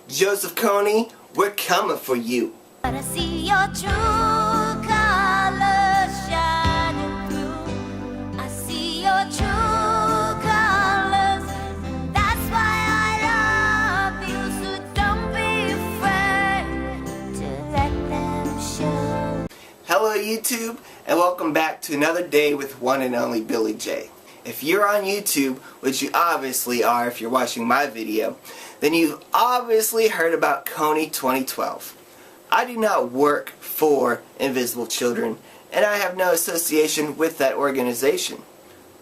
Joseph Kony, we're coming for you. I see your true colors shining through. I see your true colors. That's why I love you. So don't be afraid to let them show. Hello YouTube, and welcome back to another day with one and only Billy J. If you're on YouTube, which you obviously are if you're watching my video, then you've obviously heard about Kony 2012. I do not work for Invisible Children, and I have no association with that organization.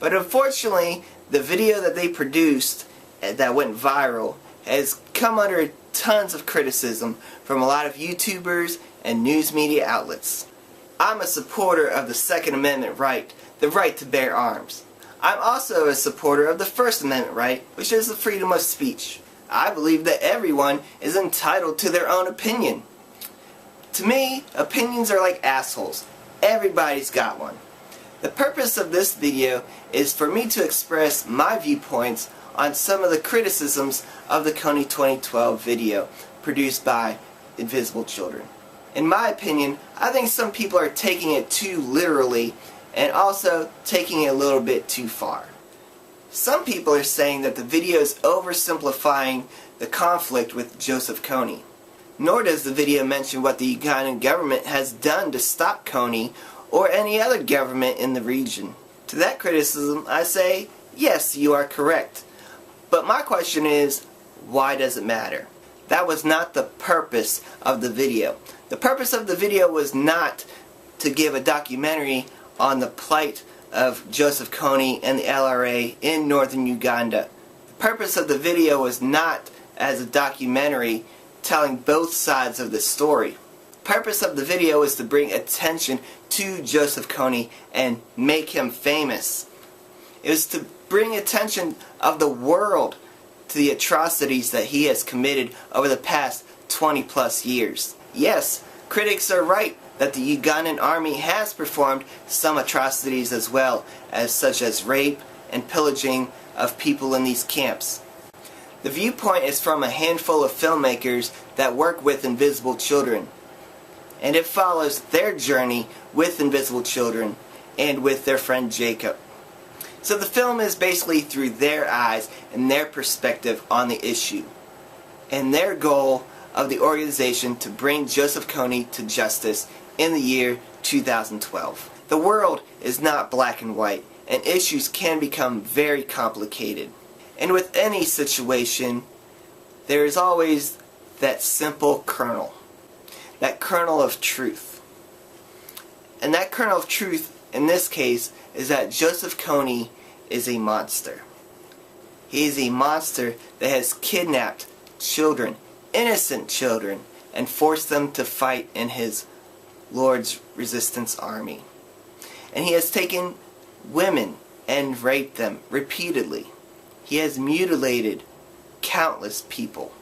But unfortunately, the video that they produced that went viral has come under tons of criticism from a lot of YouTubers and news media outlets. I'm a supporter of the Second Amendment right, the right to bear arms. I'm also a supporter of the First Amendment right, which is the freedom of speech. I believe that everyone is entitled to their own opinion. To me, opinions are like assholes. Everybody's got one. The purpose of this video is for me to express my viewpoints on some of the criticisms of the Kony 2012 video produced by Invisible Children. In my opinion, I think some people are taking it too literally and also taking it a little bit too far. Some people are saying that the video is oversimplifying the conflict with Joseph Kony. Nor does the video mention what the Ugandan government has done to stop Kony or any other government in the region. To that criticism, I say, yes, you are correct. But my question is, why does it matter? That was not the purpose of the video. The purpose of the video was not to give a documentary on the plight of Joseph Kony and the LRA in northern Uganda. The purpose of the video was not as a documentary telling both sides of the story. The purpose of the video was to bring attention to Joseph Kony and make him famous. It was to bring attention of the world to the atrocities that he has committed over the past 20 plus years. Yes, critics are right that the Ugandan army has performed some atrocities as well, such as rape and pillaging of people in these camps. The viewpoint is from a handful of filmmakers that work with Invisible Children, and it follows their journey with Invisible Children and with their friend Jacob. So the film is basically through their eyes and their perspective on the issue, and their goal of the organization to bring Joseph Kony to justice in the year 2012. The world is not black and white, and issues can become very complicated. And with any situation, there is always that simple kernel. That kernel of truth. And that kernel of truth, in this case, is that Joseph Kony is a monster. He is a monster that has kidnapped children, innocent children, and forced them to fight in his Lord's resistance army. And he has taken women and raped them repeatedly. He has mutilated countless people.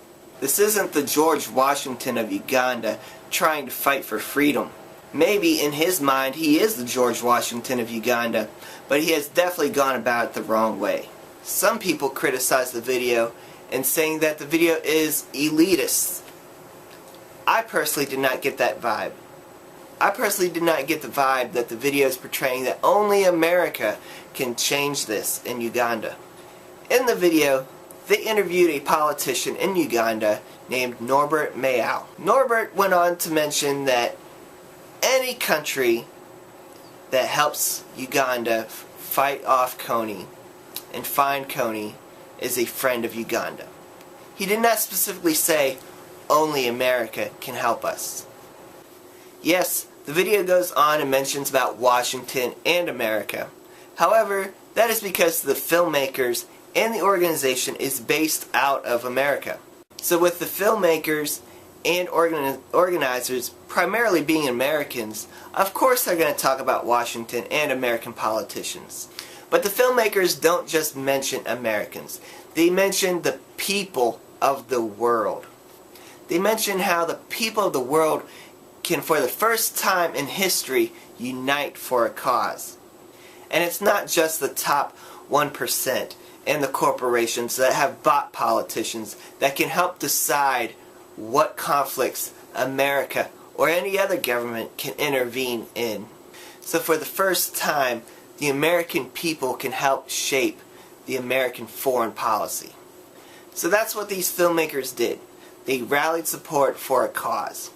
This isn't the George Washington of Uganda trying to fight for freedom. Maybe in his mind he is the George Washington of Uganda, but he has definitely gone about it the wrong way. Some people criticize the video and saying that the video is elitist. I personally did not get that vibe. I personally did not get the vibe that the video is portraying that only America can change this in Uganda. In the video, they interviewed a politician in Uganda named Norbert Mayau. Norbert went on to mention that any country that helps Uganda fight off Kony and find Kony is a friend of Uganda. He did not specifically say only America can help us. Yes, the video goes on and mentions about Washington and America. However, that is because the filmmakers and the organization is based out of America. So with the filmmakers and organizers primarily being Americans, of course they're going to talk about Washington and American politicians. But the filmmakers don't just mention Americans. They mention the people of the world. They mention how the people of the world can, for the first time in history, unite for a cause. And it's not just the top 1%. and the corporations that have bought politicians that can help decide what conflicts America or any other government can intervene in. So for the first time, the American people can help shape the American foreign policy. So that's what these filmmakers did. They rallied support for a cause.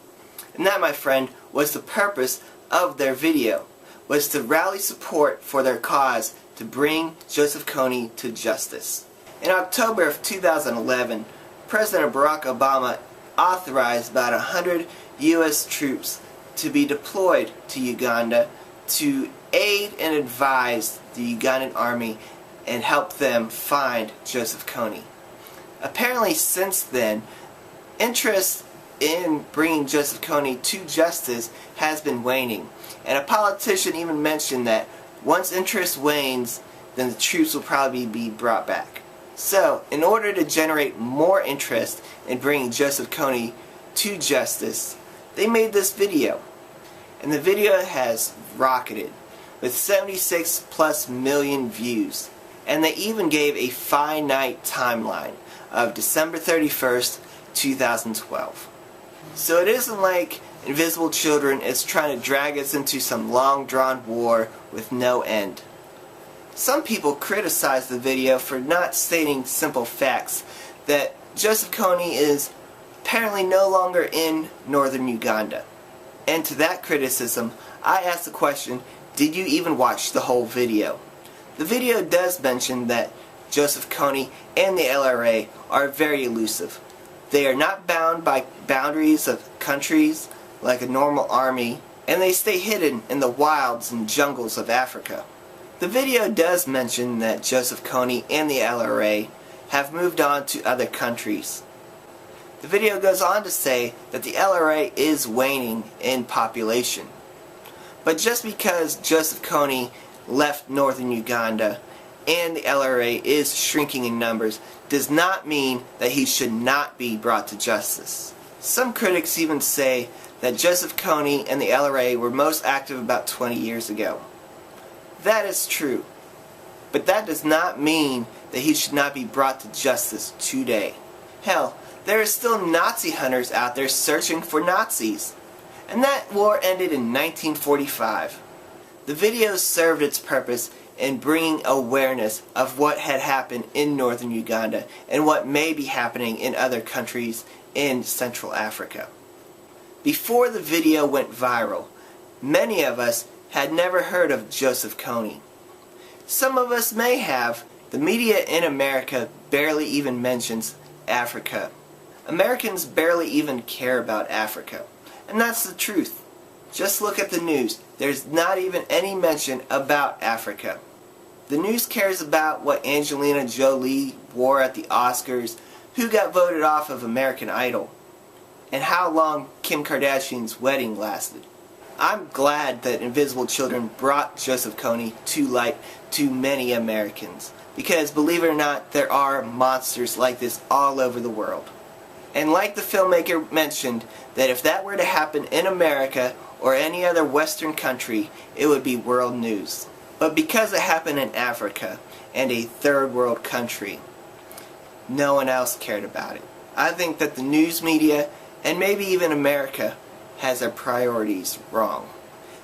And that, my friend, was the purpose of their video, was to rally support for their cause to bring Joseph Kony to justice. In October of 2011, President Barack Obama authorized about 100 U.S. troops to be deployed to Uganda to aid and advise the Ugandan army and help them find Joseph Kony. Apparently since then, interest in bringing Joseph Kony to justice has been waning, and a politician even mentioned that once interest wanes, then the troops will probably be brought back. So, in order to generate more interest in bringing Joseph Kony to justice, they made this video. And the video has rocketed with 76+ million views. And they even gave a finite timeline of December 31st, 2012. So it isn't like Invisible Children is trying to drag us into some long-drawn war with no end. Some people criticize the video for not stating simple facts that Joseph Kony is apparently no longer in northern Uganda. And to that criticism, I ask the question, did you even watch the whole video? The video does mention that Joseph Kony and the LRA are very elusive. They are not bound by boundaries of countries like a normal army, and they stay hidden in the wilds and jungles of Africa. The video does mention that Joseph Kony and the LRA have moved on to other countries. The video goes on to say that the LRA is waning in population. But just because Joseph Kony left northern Uganda and the LRA is shrinking in numbers does not mean that he should not be brought to justice. Some critics even say that Joseph Kony and the LRA were most active about 20 years ago. That is true, but that does not mean that he should not be brought to justice today. Hell, there are still Nazi hunters out there searching for Nazis, and that war ended in 1945. The video served its purpose in bringing awareness of what had happened in northern Uganda and what may be happening in other countries in Central Africa. Before the video went viral, many of us had never heard of Joseph Kony. Some of us may have. The media in America barely even mentions Africa. Americans barely even care about Africa. And that's the truth. Just look at the news. There's not even any mention about Africa. The news cares about what Angelina Jolie wore at the Oscars, who got voted off of American Idol, and how long Kim Kardashian's wedding lasted. I'm glad that Invisible Children brought Joseph Kony to light to many Americans, because believe it or not, there are monsters like this all over the world. And like the filmmaker mentioned, that if that were to happen in America or any other Western country, it would be world news. But because it happened in Africa and a third world country, no one else cared about it. I think that the news media, and maybe even America, has their priorities wrong.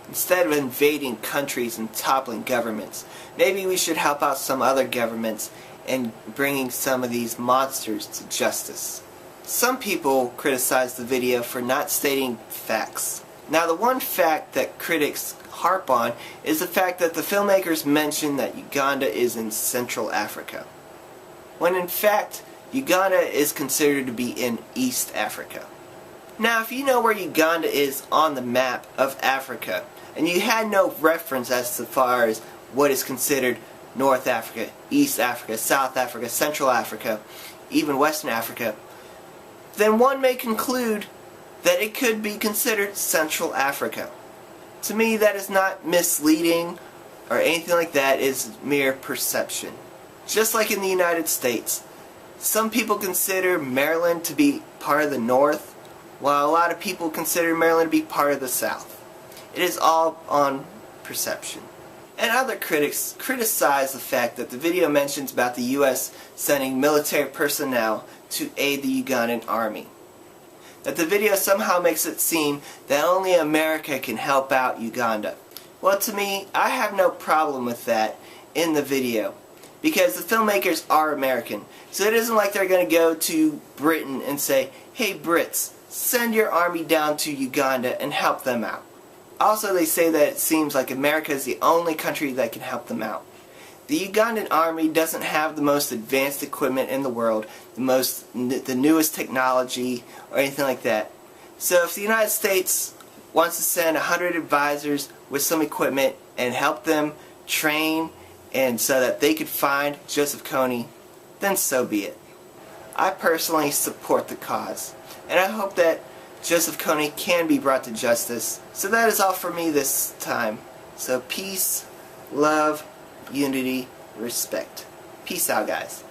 Instead of invading countries and toppling governments, maybe we should help out some other governments in bringing some of these monsters to justice. Some people criticize the video for not stating facts. Now, the one fact that critics harp on is the fact that the filmmakers mention that Uganda is in Central Africa, when in fact Uganda is considered to be in East Africa. Now, if you know where Uganda is on the map of Africa, and you had no reference as far as what is considered North Africa, East Africa, South Africa, Central Africa, even Western Africa, then one may conclude that it could be considered Central Africa. To me, that is not misleading or anything like that. It is mere perception. Just like in the United States, some people consider Maryland to be part of the North, while a lot of people consider Maryland to be part of the South. It is all on perception. And other critics criticize the fact that the video mentions about the U.S. sending military personnel to aid the Ugandan army. That the video somehow makes it seem that only America can help out Uganda. Well, to me, I have no problem with that in the video, because the filmmakers are American. So it isn't like they're going to go to Britain and say, hey Brits, send your army down to Uganda and help them out. Also, they say that it seems like America is the only country that can help them out. The Ugandan army doesn't have the most advanced equipment in the world, the newest technology, or anything like that. So if the United States wants to send 100 advisors with some equipment and help them train and so that they could find Joseph Kony, then so be it. I personally support the cause, and I hope that Joseph Kony can be brought to justice. So that is all for me this time. So peace, love, unity, respect. Peace out, guys.